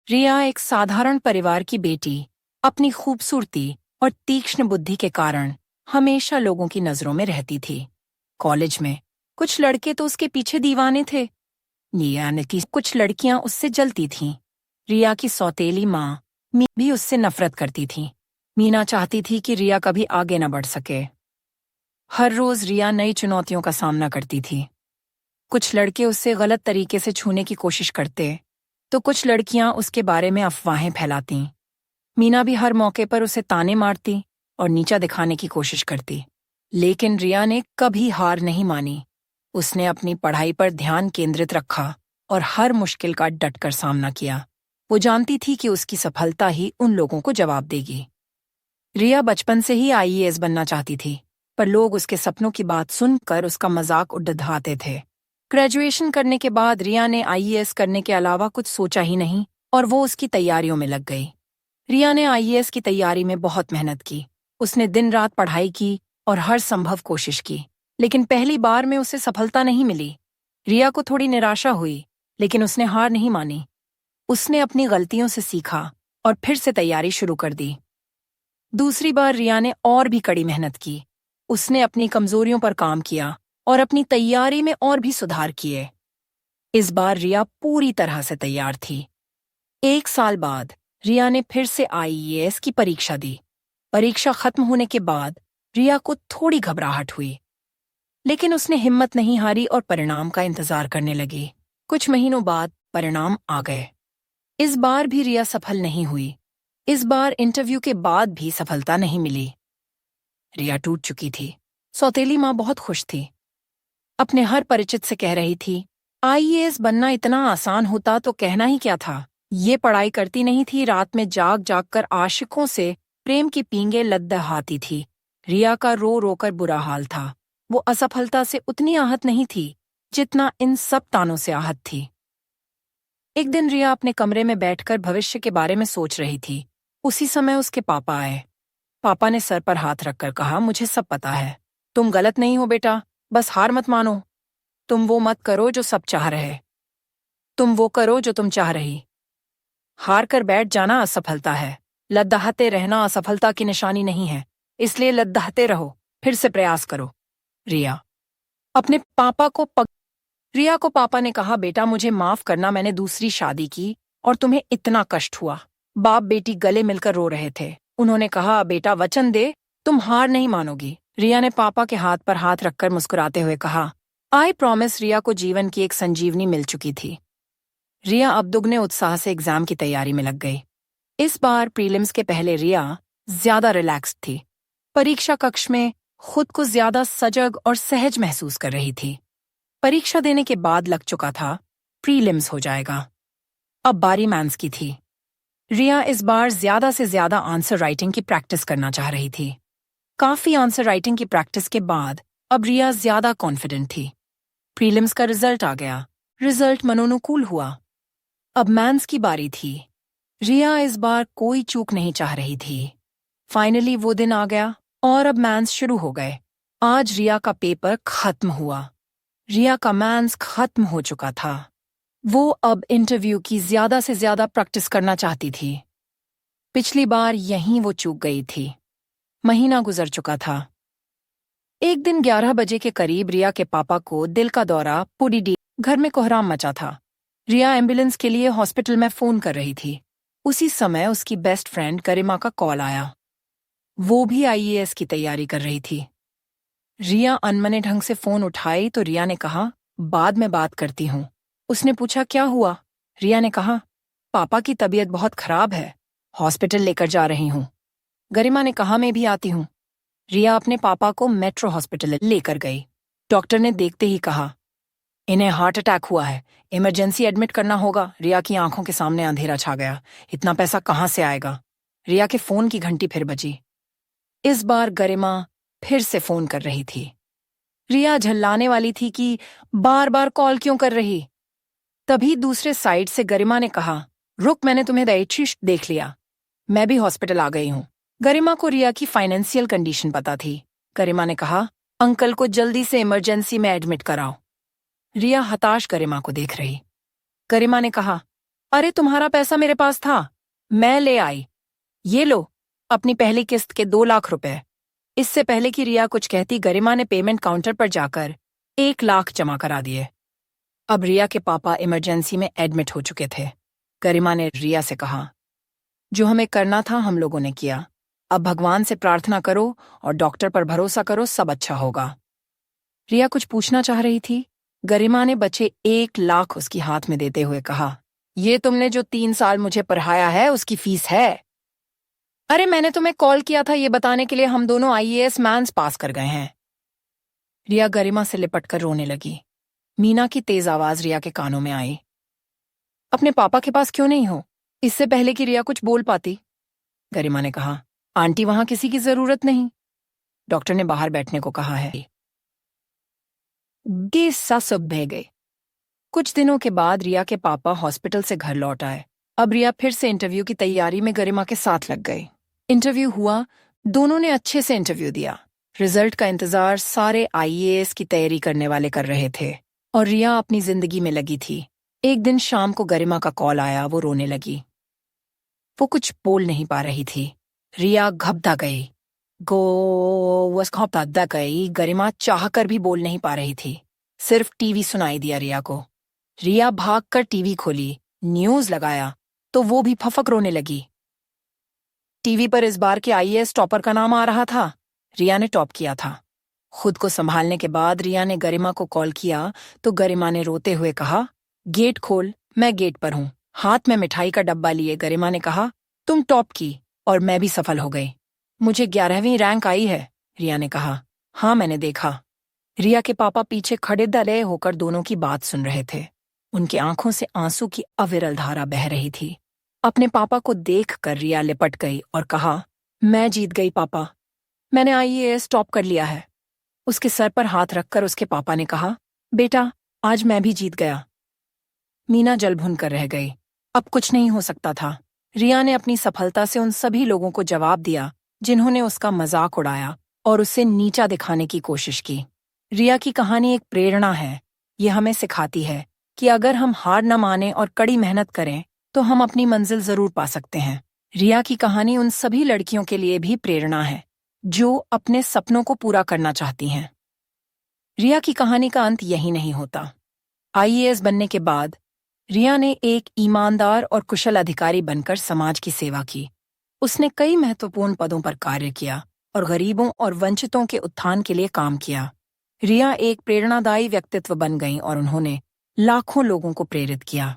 रिया एक साधारण परिवार की बेटी अपनी खूबसूरती और तीक्ष्ण बुद्धि के कारण हमेशा लोगों की नजरों में रहती थी। कॉलेज में कुछ लड़के तो उसके पीछे दीवाने थे, यानी कि कुछ लड़कियां उससे जलती थीं। रिया की सौतेली माँ भी उससे नफरत करती थी। मीना चाहती थी कि रिया कभी आगे न बढ़ सके। हर रोज रिया नई चुनौतियों का सामना करती थी। कुछ लड़के उससे गलत तरीके से छूने की कोशिश करते, तो कुछ लड़कियां उसके बारे में अफवाहें फैलातीं। मीना भी हर मौके पर उसे ताने मारती और नीचा दिखाने की कोशिश करती। लेकिन रिया ने कभी हार नहीं मानी। उसने अपनी पढ़ाई पर ध्यान केंद्रित रखा और हर मुश्किल का डटकर सामना किया। वो जानती थी कि उसकी सफलता ही उन लोगों को जवाब देगी। रिया बचपन से ही आईएएस बनना चाहती थी, पर लोग उसके सपनों की बात सुनकर उसका मजाक उड़ाते थे। ग्रेजुएशन करने के बाद रिया ने आईएएस करने के अलावा कुछ सोचा ही नहीं और वो उसकी तैयारियों में लग गई। रिया ने आईएएस की तैयारी में बहुत मेहनत की। उसने दिन रात पढ़ाई की और हर संभव कोशिश की, लेकिन पहली बार में उसे सफलता नहीं मिली। रिया को थोड़ी निराशा हुई, लेकिन उसने हार नहीं मानी। उसने अपनी गलतियों से सीखा और फिर से तैयारी शुरू कर दी। दूसरी बार रिया ने और भी कड़ी मेहनत की। उसने अपनी कमजोरियों पर काम किया और अपनी तैयारी में और भी सुधार किए। इस बार रिया पूरी तरह से तैयार थी। 1 साल बाद रिया ने फिर से आईएएस की परीक्षा दी। परीक्षा खत्म होने के बाद रिया को थोड़ी घबराहट हुई, लेकिन उसने हिम्मत नहीं हारी और परिणाम का इंतजार करने लगी। कुछ महीनों बाद परिणाम आ गए। इस बार भी रिया सफल नहीं हुई। इस बार इंटरव्यू के बाद भी सफलता नहीं मिली। रिया टूट चुकी थी। सौतेली माँ बहुत खुश थी। अपने हर परिचित से कह रही थी, आईएएस बनना इतना आसान होता तो कहना ही क्या था। ये पढ़ाई करती नहीं थी, रात में जाग जाग कर आशिकों से प्रेम की पींगे लद्दहाती थी। रिया का रो रो कर बुरा हाल था। वो असफलता से उतनी आहत नहीं थी जितना इन सब तानों से आहत थी। एक दिन रिया अपने कमरे में बैठकर भविष्य के बारे में सोच रही थी। उसी समय उसके पापा आए। पापा ने सर पर हाथ रखकर कहा, मुझे सब पता है। तुम गलत नहीं हो बेटा, बस हार मत मानो। तुम वो मत करो जो सब चाह रहे। तुम वो करो जो तुम चाह रही। हार कर बैठ जाना असफलता है। लद्दाहते रहना असफलता की निशानी नहीं है। इसलिए लद्दाहते रहो, फिर से प्रयास करो। रिया अपने पापा को रिया को पापा ने कहा, बेटा मुझे माफ करना, मैंने दूसरी शादी की और तुम्हें इतना कष्ट हुआ। बाप बेटी गले मिलकर रो रहे थे। उन्होंने कहा, बेटा वचन दे, तुम हार नहीं मानोगी। रिया ने पापा के हाथ पर हाथ रखकर मुस्कुराते हुए कहा, आई प्रॉमिस। रिया को जीवन की एक संजीवनी मिल चुकी थी। रिया अब दुगने उत्साह से एग्जाम की तैयारी में लग गई। इस बार प्रीलिम्स के पहले रिया ज्यादा रिलैक्स्ड थी। परीक्षा कक्ष में खुद को ज्यादा सजग और सहज महसूस कर रही थी। परीक्षा देने के बाद लग चुका था, प्रीलिम्स हो जाएगा। अब बारी मेंस की थी। रिया इस बार ज्यादा से ज्यादा आंसर राइटिंग की प्रैक्टिस करना चाह रही थी। काफी आंसर राइटिंग की प्रैक्टिस के बाद अब रिया ज्यादा कॉन्फिडेंट थी। प्रीलिम्स का रिजल्ट आ गया। रिजल्ट मनोनुकूल हुआ। अब मेंस की बारी थी। रिया इस बार कोई चूक नहीं चाह रही थी। फाइनली वो दिन आ गया और अब मेंस शुरू हो गए। आज रिया का पेपर खत्म हुआ। रिया का मेंस खत्म हो चुका था। वो अब इंटरव्यू की ज्यादा से ज्यादा प्रैक्टिस करना चाहती थी। पिछली बार यहीं वो चूक गई थी। महीना गुजर चुका था। एक दिन 11 बजे के करीब रिया के पापा को दिल का दौरा पूरी घर में कोहराम मचा था। रिया एम्बुलेंस के लिए हॉस्पिटल में फोन कर रही थी। उसी समय उसकी बेस्ट फ्रेंड गरिमा का कॉल आया। वो भी आईएएस की तैयारी कर रही थी। रिया अनमने ढंग से फोन उठाई तो रिया ने कहा, बाद में बात करती हूँ। उसने पूछा, क्या हुआ? रिया ने कहा, पापा की तबीयत बहुत खराब है, हॉस्पिटल लेकर जा रही हूँ। गरिमा ने कहा, मैं भी आती हूँ। रिया अपने पापा को मेट्रो हॉस्पिटल लेकर गई। डॉक्टर ने देखते ही कहा, इन्हें हार्ट अटैक हुआ है, इमरजेंसी एडमिट करना होगा। रिया की आंखों के सामने अंधेरा छा गया। इतना पैसा कहाँ से आएगा? रिया के फोन की घंटी फिर बजी। इस बार गरिमा फिर से फोन कर रही थी। रिया झल्लाने वाली थी कि बार बार कॉल क्यों कर रही। तभी दूसरे साइड से गरिमा ने कहा, रुक, मैंने तुम्हें देख लिया। मैं भी हॉस्पिटल आ गई हूँ। गरिमा को रिया की फाइनेंशियल कंडीशन पता थी। गरिमा ने कहा, अंकल को जल्दी से इमरजेंसी में एडमिट कराओ। रिया हताश गरिमा को देख रही। गरिमा ने कहा, अरे तुम्हारा पैसा मेरे पास था, मैं ले आई। ये लो, अपनी पहली किस्त के 2 लाख रुपए। इससे पहले कि रिया कुछ कहती, गरिमा ने पेमेंट काउंटर पर जाकर 1 लाख जमा करा दिए। अब रिया के पापा इमरजेंसी में एडमिट हो चुके थे। गरिमा ने रिया से कहा, जो हमें करना था हम लोगों ने किया। अब भगवान से प्रार्थना करो और डॉक्टर पर भरोसा करो, सब अच्छा होगा। रिया कुछ पूछना चाह रही थी। गरिमा ने बचे 1 लाख उसकी हाथ में देते हुए कहा, ये तुमने जो 3 साल मुझे पढ़ाया है उसकी फीस है। अरे मैंने तुम्हें कॉल किया था ये बताने के लिए हम दोनों आईएएस मैंस पास कर गए हैं। रिया गरिमा से लिपटकर रोने लगी। मीना की तेज आवाज रिया के कानों में आई, अपने पापा के पास क्यों नहीं हो? इससे पहले कि रिया कुछ बोल पाती, गरिमा ने कहा, आंटी वहां किसी की जरूरत नहीं, डॉक्टर ने बाहर बैठने को कहा है। सा सब बह गए। कुछ दिनों के बाद रिया के पापा हॉस्पिटल से घर लौट आए। अब रिया फिर से इंटरव्यू की तैयारी में गरिमा के साथ लग गई। इंटरव्यू हुआ, दोनों ने अच्छे से इंटरव्यू दिया। रिजल्ट का इंतजार सारे आईएएस की तैयारी करने वाले कर रहे थे और रिया अपनी जिंदगी में लगी थी। एक दिन शाम को गरिमा का कॉल आया, वो रोने लगी। वो कुछ बोल नहीं पा रही थी। रिया घबरा गई। घबरा गई। गरिमा चाहकर भी बोल नहीं पा रही थी। सिर्फ टीवी सुनाई दिया रिया को। रिया भागकर टीवी खोली, न्यूज लगाया तो वो भी फफक रोने लगी। टीवी पर इस बार के आईएएस टॉपर का नाम आ रहा था। रिया ने टॉप किया था। खुद को संभालने के बाद रिया ने गरिमा को कॉल किया तो गरिमा ने रोते हुए कहा, गेट खोल, मैं गेट पर हूं। हाथ में मिठाई का डब्बा लिए गरिमा ने कहा, तुम टॉप की और मैं भी सफल हो गई। मुझे 11वीं रैंक आई है, रिया ने कहा। हाँ मैंने देखा। रिया के पापा पीछे खड़े दले होकर दोनों की बात सुन रहे थे। उनकी आंखों से आंसू की अविरल धारा बह रही थी। अपने पापा को देखकर रिया लिपट गई और कहा, मैं जीत गई पापा, मैंने आईएएस टॉप कर लिया है। उसके सर पर हाथ रखकर उसके पापा ने कहा, बेटा आज मैं भी जीत गया। मीना जल भुन कर रह गई। अब कुछ नहीं हो सकता था। रिया ने अपनी सफलता से उन सभी लोगों को जवाब दिया जिन्होंने उसका मजाक उड़ाया और उसे नीचा दिखाने की कोशिश की। रिया की कहानी एक प्रेरणा है। ये हमें सिखाती है कि अगर हम हार न माने और कड़ी मेहनत करें तो हम अपनी मंजिल जरूर पा सकते हैं। रिया की कहानी उन सभी लड़कियों के लिए भी प्रेरणा है जो अपने सपनों को पूरा करना चाहती हैं। रिया की कहानी का अंत यही नहीं होता। आईएएस बनने के बाद रिया ने एक ईमानदार और कुशल अधिकारी बनकर समाज की सेवा की। उसने कई महत्वपूर्ण पदों पर कार्य किया और गरीबों और वंचितों के उत्थान के लिए काम किया। रिया एक प्रेरणादायी व्यक्तित्व बन गईं और उन्होंने लाखों लोगों को प्रेरित किया।